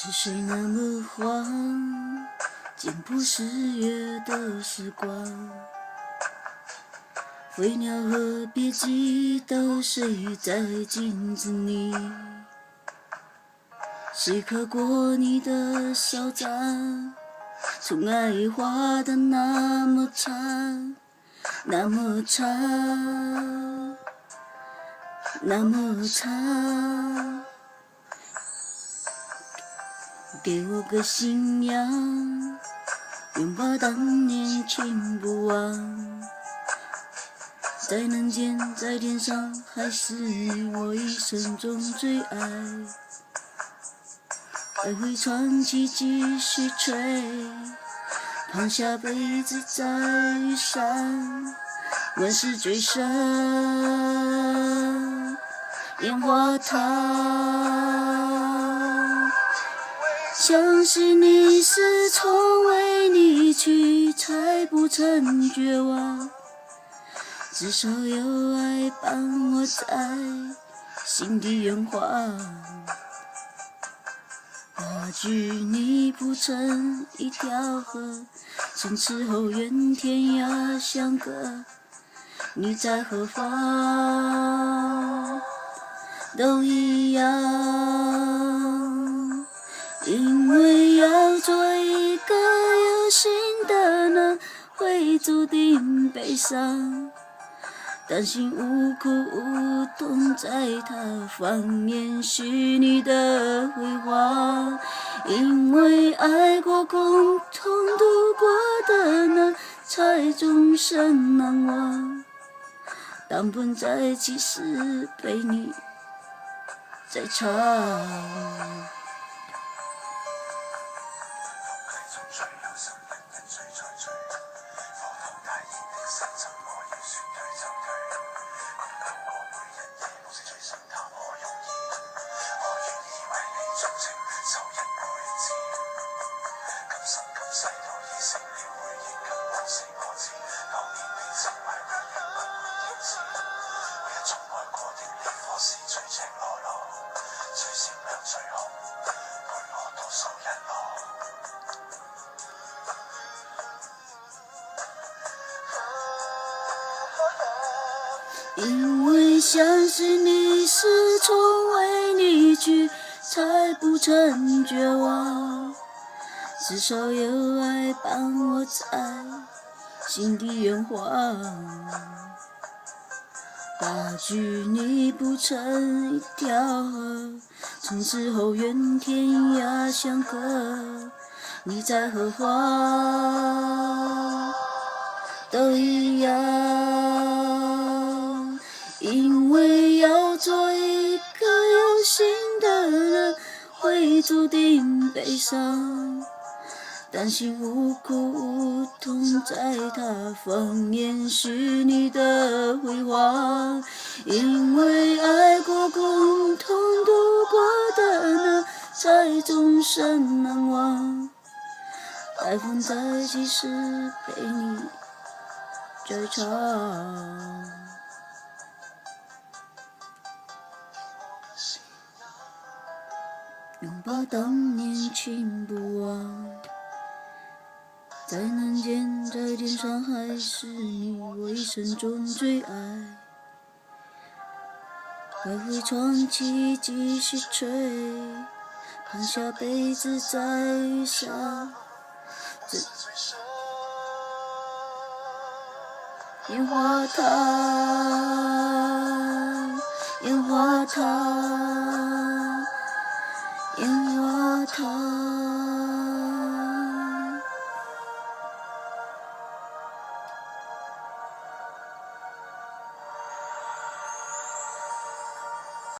是谁那么慌，竟不识月的时光？飞鸟和别姬都睡在镜子里，谁刻过你的嚣张？从爱画的那么长，那么长，那么长。给我个信仰，拥抱当年情不忘。在人间，在天上，还是你我一生中最爱。爱会传奇继续吹，放下杯子在雨上，万事追上烟花烫。相信你是从未离去，才不曾绝望。至少有爱伴我在心底圆谎。那句你不成一条河，从此后愿天涯相隔。你在何方都一样，因为要做一个有心的人，会注定悲伤。担心无苦无痛，在他方面虚拟的辉煌。因为爱过共同度过的人，才终身难忘。当本在一起时，陪你在唱。因为相信你是从未离去，才不曾绝望。至少有爱伴我在心底圆谎。大距离不成一条河，从此后愿天涯相隔。你在何方都一样，因为要做一个有心的人，会注定悲伤。担心无苦无痛，在他方面虚拟的辉煌。因为爱过共同度过的人，才终身难忘。爱放在一起时，陪你在唱。拥抱当年情不忘。在人间，在天上，还是你我一生中最爱。爱会传奇继续吹，放下杯子在雨上。烟花烫，烟花烫。